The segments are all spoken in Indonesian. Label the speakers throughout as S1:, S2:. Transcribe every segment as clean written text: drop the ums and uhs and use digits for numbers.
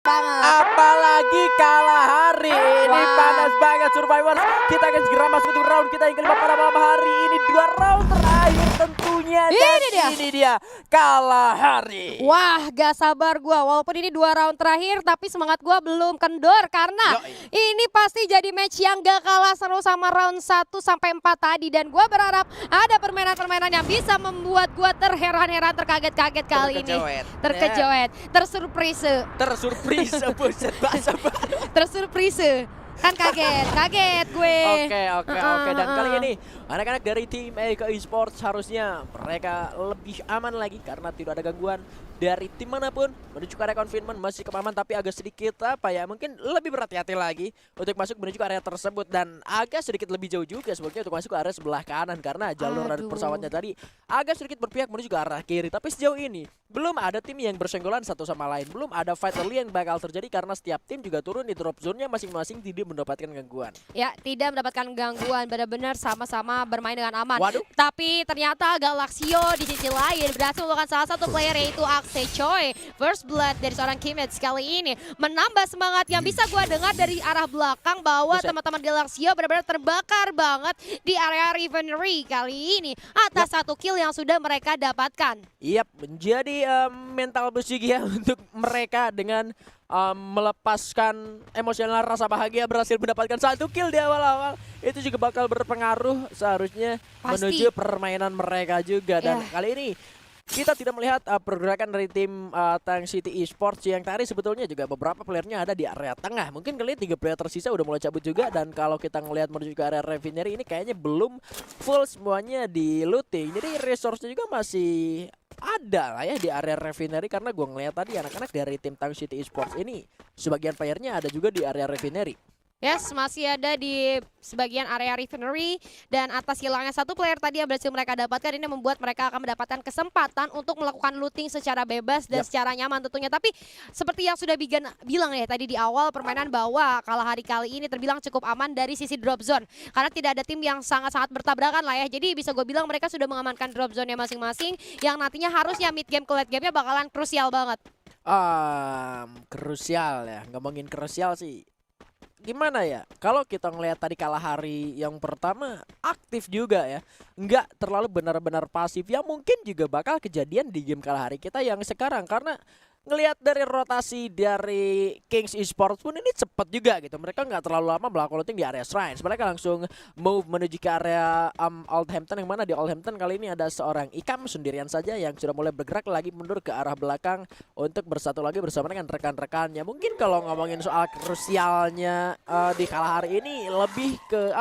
S1: banget.
S2: Apalagi kalah hari ini panas banget Survivors. Kita akan segera masuk untuk round kita yang kelima pada malam hari ini. 2 round terakhir tentunya. Dan ini dia kalah hari.
S1: Wah, gak sabar gua. Walaupun ini 2 round terakhir, tapi semangat gua belum kendor karena ini pasti jadi match yang gak kalah seru sama round 1 sampai 4 tadi. Dan gua berharap ada permainan-permainan yang bisa membuat gua terheran-heran, terkaget-kaget kali ini. Terkejut, tersurprise.
S2: Tersurprise, buset bahasa
S1: Tersurprise. Kan kaget gue.
S2: Oke. Dan kali ini anak-anak dari tim Eka Esports harusnya mereka lebih aman lagi karena tidak ada gangguan dari tim manapun menuju ke area confinement masih aman, tapi agak sedikit mungkin lebih berhati-hati lagi untuk masuk menuju ke area tersebut dan agak sedikit lebih jauh juga sebetulnya untuk masuk ke area sebelah kanan karena jalur dari pesawatnya tadi agak sedikit berpihak menuju ke arah kiri. Tapi sejauh ini belum ada tim yang bersenggolan satu sama lain, belum ada fight early yang bakal terjadi karena setiap tim juga turun di drop zone-nya masing-masing, tidak mendapatkan gangguan.
S1: Ya, tidak mendapatkan gangguan, benar-benar sama-sama bermain dengan aman.
S2: Waduh.
S1: Tapi ternyata Galaxio di sisi lain berhasil melakukan salah satu player yaitu Akse Choi. First blood dari seorang Kimmage kali ini menambah semangat yang bisa gua dengar dari arah belakang bahwa teman-teman Galaxio benar-benar terbakar banget di area Refinery kali ini atas 1 kill yang sudah mereka dapatkan.
S2: Iya, menjadi mental besi ya untuk mereka dengan melepaskan emosional rasa bahagia berhasil mendapatkan 1 kill di awal-awal. Itu juga bakal berpengaruh seharusnya menuju permainan mereka juga. Dan kali ini kita tidak melihat pergerakan dari tim Tang City Esports yang tadi sebetulnya juga beberapa playernya ada di area tengah. Mungkin kali ini 3 player tersisa udah mulai cabut juga. Dan kalau kita ngelihat menuju ke area Refinery ini kayaknya belum full semuanya di looting. Jadi resource-nya juga masih ada lah ya di area Refinery karena gue ngeliat tadi anak-anak dari tim Tang City Esports ini sebagian playernya ada juga di area Refinery.
S1: Yes, masih ada di sebagian area Refinery dan atas hilangnya 1 player tadi yang berhasil mereka dapatkan ini membuat mereka akan mendapatkan kesempatan untuk melakukan looting secara bebas dan secara nyaman tentunya. Tapi seperti yang sudah Bigan bilang ya tadi di awal permainan bahwa kalah hari kali ini terbilang cukup aman dari sisi drop zone karena tidak ada tim yang sangat-sangat bertabrakan lah ya. Jadi bisa gue bilang mereka sudah mengamankan drop zone-nya masing-masing yang nantinya harusnya mid game ke late game-nya bakalan krusial banget.
S2: Krusial ya, ngomongin krusial sih. Gimana ya, kalau kita ngelihat tadi kalah hari yang pertama aktif juga ya, nggak terlalu benar-benar pasif ya, mungkin juga bakal kejadian di game kalah hari kita yang sekarang karena ngelihat dari rotasi dari Kings Esports pun ini cepat juga gitu. Mereka nggak terlalu lama melakukan looting di area Shrines. Mereka langsung move menuju ke area Oldhampton yang mana di Oldhampton kali ini ada seorang Ikam sendirian saja yang sudah mulai bergerak lagi mundur ke arah belakang untuk bersatu lagi bersama dengan rekan-rekannya. Mungkin kalau ngomongin soal krusialnya di kalah hari ini lebih ke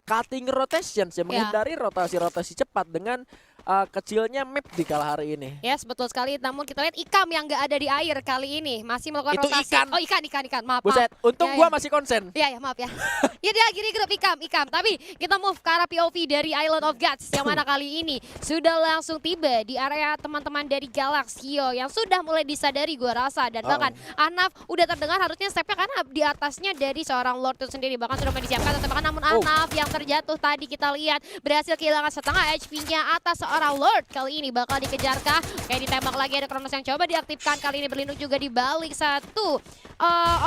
S2: cutting rotations ya, menghindari rotasi-rotasi cepat dengan kecilnya map di kalah hari ini.
S1: Yes, betul sekali. Namun kita lihat Ikam yang nggak ada di air kali ini masih melakukan
S2: itu
S1: rotasi.
S2: Ikan.
S1: Oh ikan. Maaf.
S2: Buset, untung gua masih konsen.
S1: Iya maaf ya. Ya dia akhirnya grup Ikam. Tapi kita move ke arah POV dari Island of Gods yang mana kali ini sudah langsung tiba di area teman-teman dari Galaxio yang sudah mulai disadari gua rasa dan bahkan Anaf udah terdengar harusnya stepnya karena di atasnya dari seorang Lord itu sendiri bahkan sudah mulai disiapkan tembakan namun Anaf yang terjatuh tadi kita lihat berhasil kehilangan setengah HP-nya atas seorang Lord. Kali ini bakal dikejarkah? Kayak ditembak lagi ada Kronos yang coba diaktifkan kali ini berlindung juga di balik satu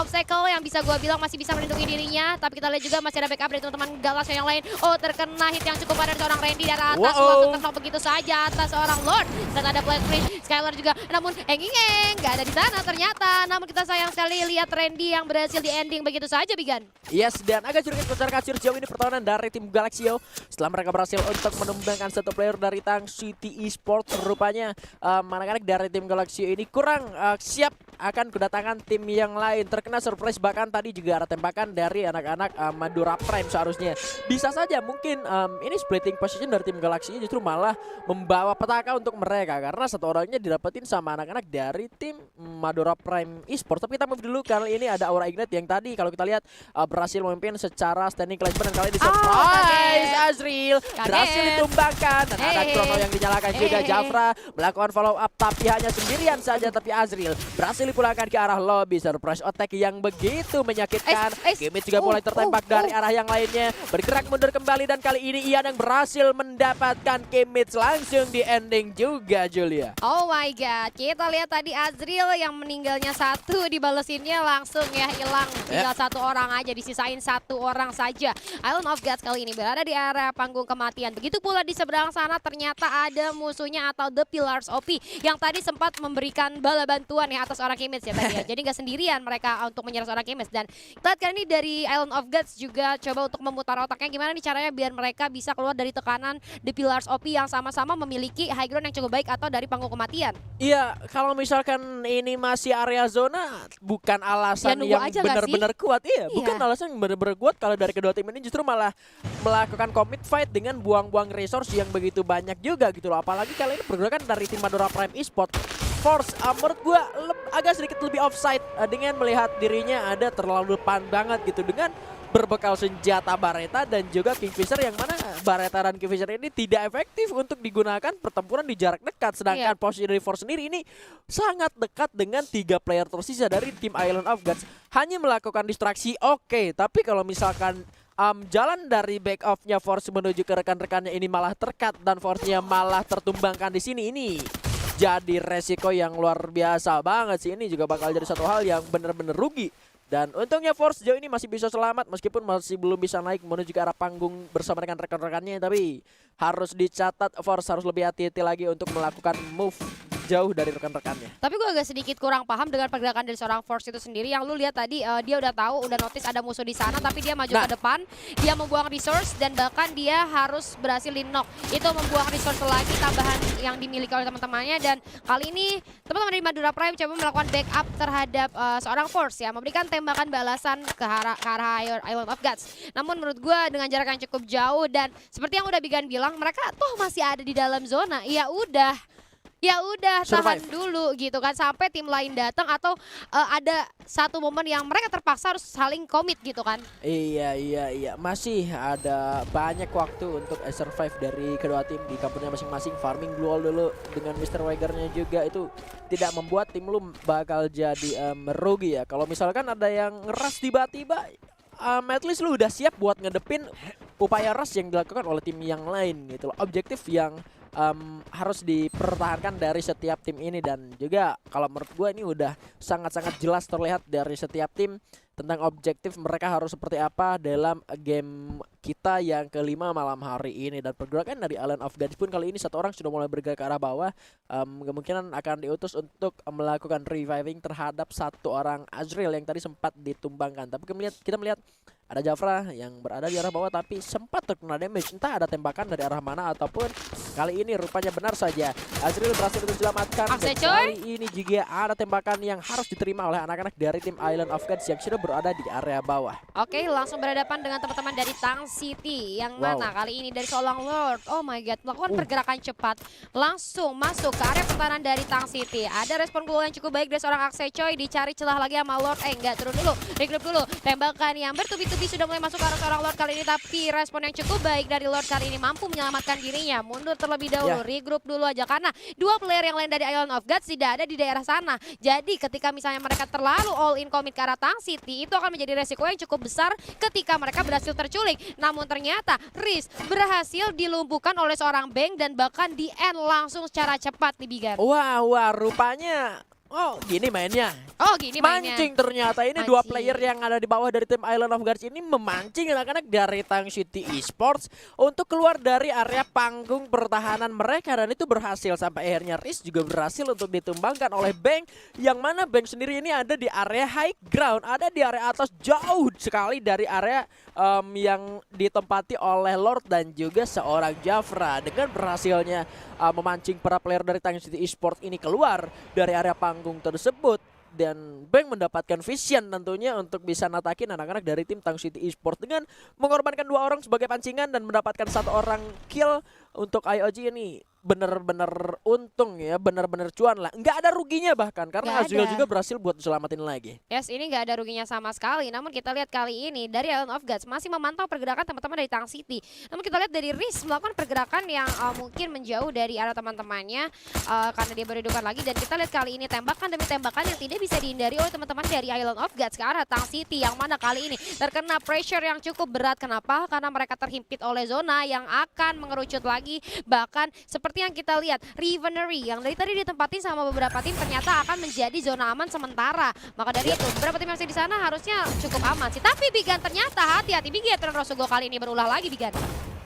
S1: obstacle yang bisa gue bilang masih bisa melindungi dirinya. Tapi kita lihat juga masih ada backup dari teman-teman Galaxio yang lain. Oh terkena hit yang cukup pada seorang Randy dari atas langsung terkena begitu saja atas seorang Lord. Dan ada Black Prince, Skylar juga. Namun gak ada di sana ternyata. Namun kita sayang sekali lihat Randy yang berhasil di ending begitu saja Bigan.
S2: Yes, dan agak sedikit kocar kacir jauh ini pertahanan dari tim Galaxio setelah mereka berhasil untuk menumbangkan 1 player dari Tang City Esports. Rupanya anak-anak dari tim Galaxio ini kurang siap akan kedatangan tim yang lain. Terkena surprise bahkan tadi juga ada tembakan dari anak-anak Madura Prime seharusnya. Bisa saja mungkin ini splitting position dari tim Galaxio justru malah membawa petaka untuk mereka karena 1 orangnya didapetin sama anak-anak dari tim Madura Prime Esports. Tapi kita move dulu kali ini ada Aura Ignite yang tadi kalau kita lihat berhasil memimpin secara standing classment dan kali ini surprise Azriel berhasil ditumbangkan dan ada Chrono yang dinyalakan juga. Jafra melakukan follow up tapi hanya sendirian saja, tapi Azril berhasil dipulangkan ke arah lobby. Surprise attack yang begitu menyakitkan. Kimmich juga mulai tertembak dari arah yang lainnya, bergerak mundur kembali, dan kali ini Ian yang berhasil mendapatkan Kimmich langsung di ending juga, Julia.
S1: Oh my god, kita lihat tadi Azril yang meninggalnya satu, dibalesinnya langsung ya hilang. Tinggal satu orang aja, disisain satu orang saja. Island of Gods kali ini berada di area panggung kematian. Begitu pula di seberang sana ternyata ada musuhnya atau The Pillars OP yang tadi sempat memberikan bala bantuan ya atas orang Kimmich ya tadi ya. Jadi nggak sendirian mereka untuk menyerang seorang Kimmich. Dan kita lihat kali ini dari Island of Gods juga coba untuk memutar otaknya gimana nih caranya biar mereka bisa keluar dari tekanan The Pillars OP yang sama-sama memiliki high ground yang cukup baik atau dari panggung kematian.
S2: Iya, kalau misalkan ini masih area zona, bukan alasan
S1: Ya,
S2: yang benar-benar kuat. Iya, bukan
S1: Iya.
S2: alasan yang benar-benar kuat kalau dari kedua tim ini justru malah melakukan commit fight dengan buang-buang resource yang begitu banyak juga gitu loh. Apalagi kali ini pergerakan dari tim Madura Prime Esports. Force, menurut gue agak sedikit lebih offside dengan melihat dirinya ada terlalu depan banget gitu dengan berbekal senjata Bareta dan juga Kingfisher, yang mana Bareta dan Kingfisher ini tidak efektif untuk digunakan pertempuran di jarak dekat. Sedangkan posisi dari Force sendiri ini sangat dekat dengan 3 player tersisa dari tim Island of Gods. Hanya melakukan distraksi oke, tapi kalau misalkan jalan dari back off-nya Force menuju ke rekan-rekannya ini malah terkat dan Force-nya malah tertumbangkan di sini, ini jadi resiko yang luar biasa banget sih. Ini juga bakal jadi satu hal yang benar-benar rugi. Dan untungnya Force sejauh ini masih bisa selamat meskipun masih belum bisa naik menuju ke arah panggung bersama dengan rekan-rekannya. Tapi harus dicatat Force harus lebih hati-hati lagi untuk melakukan move jauh dari rekan-rekannya.
S1: Tapi gue agak sedikit kurang paham dengan pergerakan dari seorang Force itu sendiri. Yang lu lihat tadi dia udah tahu, udah notice ada musuh di sana, tapi dia maju ke depan, dia membuang resource dan bahkan dia harus berhasil di knock. Itu membuang resource lagi tambahan yang dimiliki oleh teman-temannya. Dan kali ini teman-teman dari Madura Prime coba melakukan backup terhadap seorang Force ya, memberikan tembakan balasan ke arah Island of Gods. Namun menurut gue dengan jarak yang cukup jauh dan seperti yang udah Bigan bilang, mereka toh masih ada di dalam zona. Ya udah tahan dulu gitu kan sampai tim lain datang atau ada satu momen yang mereka terpaksa harus saling komit gitu kan.
S2: Iya, masih ada banyak waktu untuk survive dari kedua tim di kampungnya masing-masing. Farming duel dulu dengan Mr. Wagernya juga itu tidak membuat tim lu bakal jadi merugi ya. Kalau misalkan ada yang ngeras tiba-tiba, at least lu udah siap buat ngedepin upaya rush yang dilakukan oleh tim yang lain gitu loh. Objektif yang harus dipertahankan dari setiap tim ini. Dan juga kalau menurut gue ini udah sangat-sangat jelas terlihat dari setiap tim tentang objektif mereka harus seperti apa dalam game kita yang kelima malam hari ini. Dan pergerakan dari Island of Gods pun kali ini satu orang sudah mulai bergerak ke arah bawah, kemungkinan akan diutus untuk melakukan reviving terhadap satu orang Azril yang tadi sempat ditumbangkan. Tapi kita melihat ada Jafra yang berada di arah bawah tapi sempat terkena damage, entah ada tembakan dari arah mana ataupun kali ini rupanya benar saja Azril berhasil diselamatkan. Dan kali ini juga ada tembakan yang harus diterima oleh anak-anak dari tim Island of Gods yang sudah berada di area bawah.
S1: Oke, langsung berhadapan dengan teman-teman dari Tang City yang mana kali ini dari seorang Lord. Oh my god, melakukan pergerakan cepat langsung masuk ke area pertahanan dari Tang City. Ada respon gol yang cukup baik dari seorang Aksecoy, dicari celah lagi sama Lord. Enggak, turun dulu, regroup dulu. Tembakan yang bertubi-tubi sudah mulai masuk ke arah seorang Lord kali ini, tapi respon yang cukup baik dari Lord kali ini mampu menyelamatkan dirinya. Mundur terlebih dahulu, regroup dulu aja karena dua player yang lain dari Island of Gods tidak ada di daerah sana. Jadi ketika misalnya mereka terlalu all in commit ke arah Tang City, itu akan menjadi resiko yang cukup besar ketika mereka berhasil terculik. Namun ternyata Riz berhasil dilumpuhkan oleh seorang Bang dan bahkan di end langsung secara cepat nih Bigan.
S2: Wah, rupanya gini mainnya.
S1: Gini mainnya.
S2: Mancing ternyata ini dua player yang ada di bawah dari tim Island of Gods ini memancing anak-anak dari Tang City Esports untuk keluar dari area panggung pertahanan mereka, dan itu berhasil sampai akhirnya Riz juga berhasil untuk ditumbangkan oleh Bang, yang mana Bang sendiri ini ada di area high ground, ada di area atas jauh sekali dari area yang ditempati oleh Lord dan juga seorang Jafra. Dengan berhasilnya memancing para player dari Tang City Esports ini keluar dari area panggung tersebut, dan Bang mendapatkan vision tentunya untuk bisa natakin anak-anak dari tim Tang City Esports dengan mengorbankan dua orang sebagai pancingan dan mendapatkan satu orang kill untuk IOG ini. bener-bener untung ya, bener-bener cuan lah. Nggak ada ruginya bahkan karena
S1: Nggak
S2: Azul
S1: ada.
S2: juga berhasil buat selamatin lagi.
S1: Yes, ini nggak ada ruginya sama sekali. Namun kita lihat kali ini dari Island of Gods masih memantau pergerakan teman-teman dari Tang City. Namun kita lihat dari Riz melakukan pergerakan yang mungkin menjauh dari arah teman-temannya karena dia berhidupan lagi. Dan kita lihat kali ini tembakan demi tembakan yang tidak bisa dihindari oleh teman-teman dari Island of Gods ke arah Tang City. Yang mana kali ini terkena pressure yang cukup berat. Kenapa? Karena mereka terhimpit oleh zona yang akan mengerucut lagi. Bahkan seperti yang kita lihat, Revenery yang dari tadi ditempatin sama beberapa tim ternyata akan menjadi zona aman sementara. Maka dari itu beberapa tim yang masih di sana harusnya cukup aman sih. Tapi Bigan ternyata hati-hati, Bigatron Rosugo kali ini berulah lagi Bigan.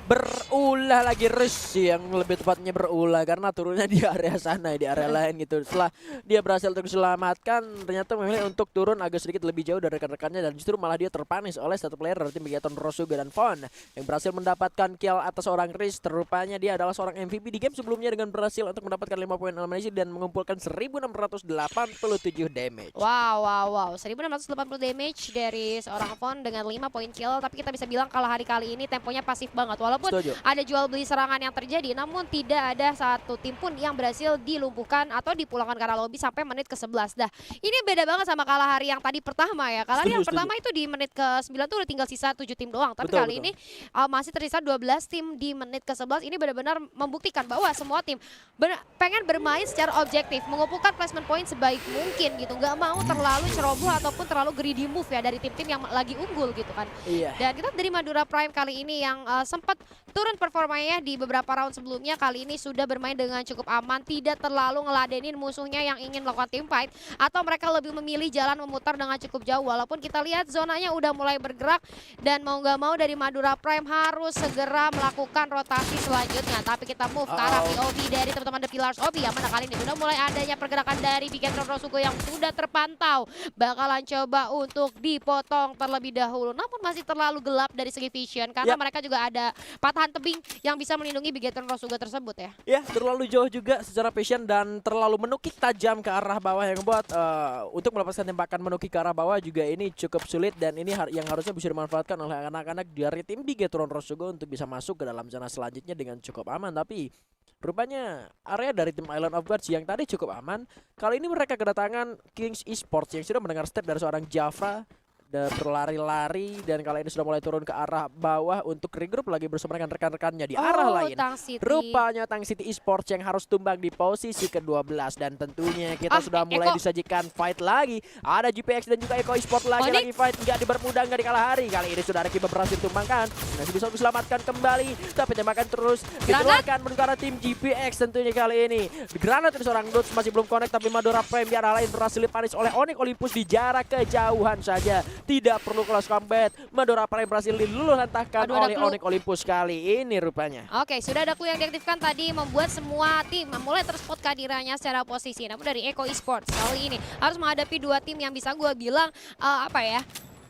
S2: Berulah lagi Riz yang lebih tepatnya berulah karena turunnya di area sana, di area lain gitu. Setelah dia berhasil terselamatkan, ternyata memilih untuk turun agak sedikit lebih jauh dari rekan-rekannya dan justru malah dia terpanis oleh satu player dari tim Bigatron Rosugo dan Von yang berhasil mendapatkan kill atas seorang Riz. Terupanya dia adalah seorang MVP di game sebelumnya dengan berhasil untuk mendapatkan 5 poin eliminasi dan mengumpulkan 1687 damage.
S1: Wow. 1680 damage dari seorang Von dengan 5 poin kill. Tapi kita bisa bilang kalau hari kali ini temponya pasif banget. Walaupun
S2: Setuju.
S1: ada jual beli serangan yang terjadi, namun tidak ada satu tim pun yang berhasil dilumpuhkan atau dipulangkan ke arah lobby sampai menit ke-11. Dah, ini beda banget sama kalah hari yang tadi pertama ya. Kalah hari yang
S2: Setuju.
S1: pertama itu di menit ke-9 tuh udah tinggal sisa 7 tim doang. Tapi
S2: Betul,
S1: kali
S2: betul.
S1: ini masih tersisa 12 tim di menit ke-11. Ini benar-benar membuktikan bahwa semua tim pengen bermain secara objektif, mengumpulkan placement point sebaik mungkin gitu. Nggak mau terlalu ceroboh ataupun terlalu greedy move ya dari tim-tim yang lagi unggul gitu kan.
S2: Iya.
S1: Dan kita dari Madura Prime kali ini yang sempat turun performanya di beberapa round sebelumnya, kali ini sudah bermain dengan cukup aman, tidak terlalu ngeladenin musuhnya yang ingin melakukan team fight, atau mereka lebih memilih jalan memutar dengan cukup jauh. Walaupun kita lihat zonanya udah mulai bergerak dan mau nggak mau dari Madura Prime harus segera melakukan rotasi selanjutnya. Tapi kita move ke arah POV dari teman-teman The Pillars OB yang mana kali ini sudah mulai adanya pergerakan dari Bigatron Rosugo yang sudah terpantau. Bakalan coba untuk dipotong terlebih dahulu, namun masih terlalu gelap dari segi vision karena mereka juga ada patahan tebing yang bisa melindungi Bigatron Rosugo tersebut ya.
S2: Ya, terlalu jauh juga secara vision dan terlalu menukik tajam ke arah bawah yang membuat untuk melepaskan tembakan menukik ke arah bawah juga ini cukup sulit dan ini yang harusnya bisa dimanfaatkan oleh anak-anak dari tim Bigatron Rosugo untuk bisa masuk ke dalam zona selanjutnya dengan cukup aman. Tapi rupanya area dari tim Island of Gods yang tadi cukup aman, kali ini mereka kedatangan Kings Esports yang sudah mendengar step dari seorang Jafra dan berlari-lari dan kali ini sudah mulai turun ke arah bawah untuk regroup lagi bersama dengan rekan-rekannya di arah lain.
S1: Tang City.
S2: Rupanya Tang City Esports yang harus tumbang di posisi ke-12 dan tentunya kita sudah mulai disajikan fight lagi. Ada GPX dan juga Eko Esports lagi fight, nggak dipermudah, nggak dikalah hari. Kali ini sudah ada Kiba berhasil tumbangkan, masih bisa diselamatkan kembali, tapi tembakan terus dikeluarkan menuju ke arah tim GPX tentunya kali ini. Granat dari seorang Dutch masih belum connect, tapi Madura Prime di arah lain berhasil dipanis oleh Onyx Olympus di jarak kejauhan saja. Tidak perlu close combat, Madura Prime berhasil diluluh-lantahkan oleh Onyx Olympus kali ini rupanya.
S1: Oke, sudah ada clue yang diaktifkan tadi membuat semua tim mulai terspot kehadirannya secara posisi. Namun dari Eko Esports kali ini harus menghadapi dua tim yang bisa gue bilang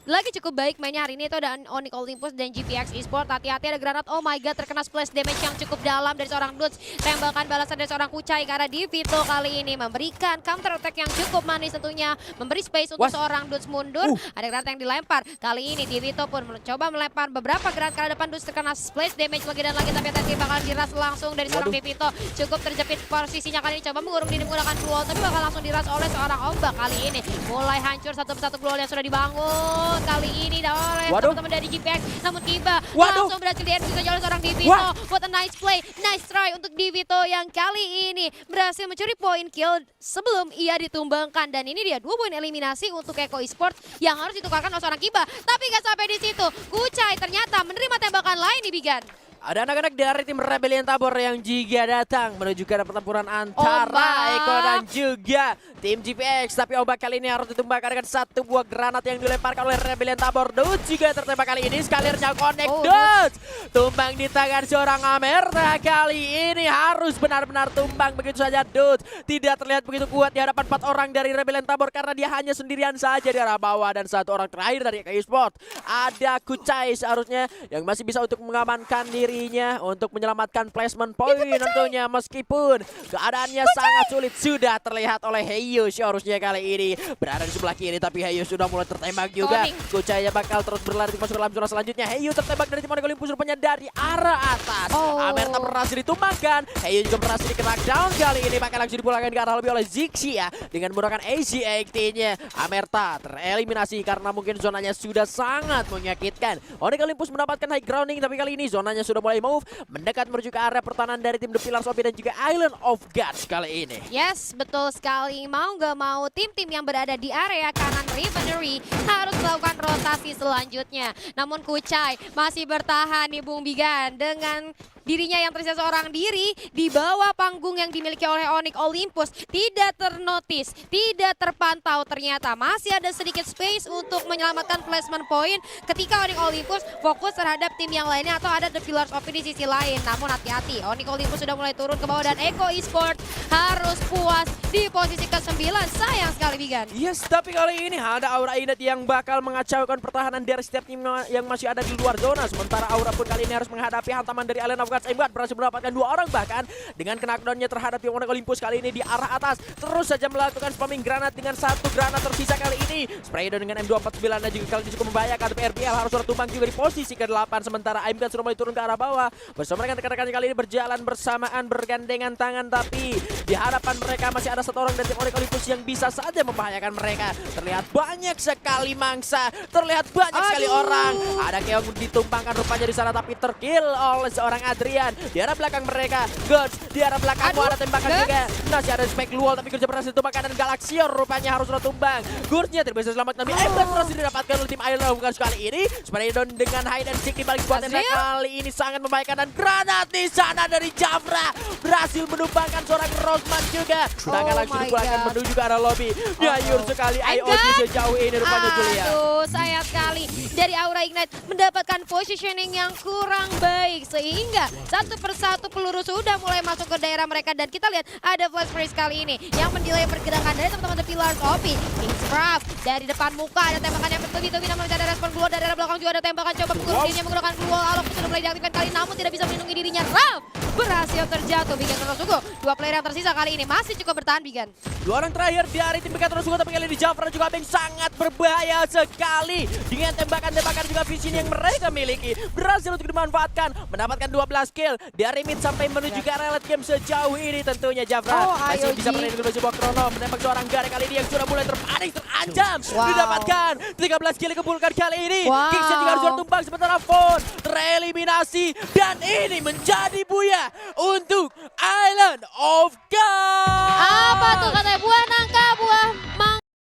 S1: lagi cukup baik mainnya hari ini. Itu ada Onyx Olympus dan GPX Esports. Hati-hati ada granat, oh my god, terkena splash damage yang cukup dalam dari seorang Dutch. Tembakan balasan dari seorang Kucai karena Divito kali ini memberikan counter attack yang cukup manis tentunya, memberi space untuk seorang Dutch mundur. Ada granat yang dilempar, kali ini Divito pun mencoba melempar beberapa granat ke depan. Dutch terkena splash damage lagi dan lagi, tapi tadi bakal diras langsung dari seorang Divito. Cukup terjepit posisinya kali ini, coba mengurung diri menggunakan glue, tapi bakal langsung diras oleh seorang ombak. Kali ini mulai hancur satu persatu glue yang sudah dibangun kali ini oleh teman-teman dari GPX. Namun Kiba langsung berhasil di-execute oleh seorang Divito. What a nice play, nice try untuk Divito yang kali ini berhasil mencuri poin kill sebelum ia ditumbangkan. Dan ini dia 2 poin eliminasi untuk Eko Esports yang harus ditukarkan oleh seorang Kiba. Tapi gak sampai di situ, Kucai ternyata menerima tembakan lain di Bigan.
S2: Ada anak-anak dari tim Rebellion Tabor yang juga datang menuju ke pertempuran antara Eko dan juga tim GPX. Tapi ombak kali ini harus ditumbangkan dengan satu buah granat yang dilemparkan oleh Rebellion Tabor. Dutch juga tertembak kali ini, skalirnya connect. Dutch tumbang di tangan seorang Amerta. Kali ini harus benar-benar tumbang begitu saja. Dutch tidak terlihat begitu kuat di hadapan 4 orang dari Rebellion Tabor karena dia hanya sendirian saja di arah bawah. Dan satu orang terakhir dari Eko Esports ada Kucai seharusnya yang masih bisa untuk mengamankan diri dirinya untuk menyelamatkan placement point tentunya, meskipun keadaannya sangat sulit sudah terlihat oleh Heyo seharusnya kali ini berada di sebelah kiri, tapi Heyo sudah mulai tertembak juga. Kucaya bakal terus berlari masuk ke dalam zona selanjutnya. Heyo tertembak dari tim Onyx Olympus rupanya dari arah atas. Amerta berhasil ditumbangkan, Heyo juga berhasil di-knock down kali ini, bahkan langsung dipulangkan ke arah lebih oleh Zixi ya dengan menggunakan AC-80-nya. Amerta tereliminasi karena mungkin zonanya sudah sangat menyakitkan. Onyx Olympus mendapatkan high grounding, tapi kali ini zonanya sudah mulai move mendekat menuju ke area pertahanan dari tim The Pillars of dan juga Island of Gods kali ini.
S1: Yes, betul sekali. Mau gak mau tim-tim yang berada di area kanan Refinery harus melakukan rotasi selanjutnya. Namun Kucai masih bertahan nih Bung Bigan dengan dirinya yang tersisa seorang diri di bawah panggung yang dimiliki oleh Onyx Olympus. Tidak ternotis, tidak terpantau, ternyata masih ada sedikit space untuk menyelamatkan placement point ketika Onyx Olympus fokus terhadap tim yang lainnya atau ada The Pillars of di sisi lain. Namun hati-hati, Onyx Olympus sudah mulai turun ke bawah dan Eko Esport harus puas di posisi ke-9. Sayang sekali Bigan.
S2: Yes, tapi kali ini ada Aura Inat yang bakal mengacaukan pertahanan dari setiap tim yang masih ada di luar zona. Sementara Aura pun kali ini harus menghadapi hantaman dari Island of Gods. Embat berhasil mendapatkan 2 orang bahkan dengan knockdown-nya terhadap tim Onyx Olympus kali ini di arah atas. Terus saja melakukan spamming granat dengan 1 granat tersisa kali ini. Spraydon dengan M249 dan juga kali ini cukup membahayakan. Tapi RBL harus tumbang juga di posisi ke-8. Sementara Aimgat sudah mulai turun ke arah bawah. Bersama dengan rekan-rekannya kali ini berjalan bersamaan bergandengan tangan. Tapi di hadapan mereka masih ada 1 orang dari tim Onyx Olympus yang bisa saja membahayakan mereka. Terlihat banyak sekali mangsa, terlihat banyak sekali orang. Ada Keong ditumbangkan rupanya di sana tapi terkill oleh seorang Adrian. Di arah belakang mereka, Guts, di arah belakangmu ada tembakan juga. Masih ada Spike Luol tapi Guts berhasil ditumbangkan dan Galaxior rupanya harus tumbang. Gutsnya tidak bisa selamat tapi Ember berhasil didapatkan oleh tim Island of Gods kali ini. Spraydon dengan hide and seek di balik buat tenda kali ini sangat membahayakan dan granat di sana dari Jafra berhasil menumbangkan seorang Rosman juga. Tangan langsung dipulangkan menuju ke arah lobby. Nyayur sekali IOG sejauh ini rupanya Julia.
S1: Aduh, sayang sekali dari Aura Ignite mendapatkan positioning yang kurang baik sehingga satu persatu peluru sudah mulai masuk ke daerah mereka dan kita lihat ada flash freeze kali ini yang mendelay pergerakan dari teman-teman The Pillars of Kingscraft. Dari depan muka ada tembakan yang bertubi-tubi namun tidak ada respon Glue. Dari arah belakang juga ada tembakan coba mengurus dirinya menggunakan Glue. Alok sudah mulai diaktifkan kali namun tidak bisa melindungi dirinya. Ralph berhasil terjatuh. Bigan Torosugo, 2 player yang tersisa kali ini masih cukup bertahan Bigan.
S2: 2 orang terakhir dari tim Bigan Torosugo tapi kali ini Jafra juga yang sangat berbahaya sekali dengan tembakan-tembakan juga vision yang mereka miliki berhasil untuk dimanfaatkan mendapatkan 12 kill dari mid sampai menuju ke area late game sejauh ini tentunya Jafra masih bisa melindungi dulu sebuah Krono menembak seorang Gare kali ini yang sudah mulai terpanik terancam didapatkan 13 kill dikumpulkan kali ini. Kingsnya juga harus tumbang sementara Von tereliminasi dan ini menjadi buya untuk Island of Gods.
S1: Apa tuh katanya buaya?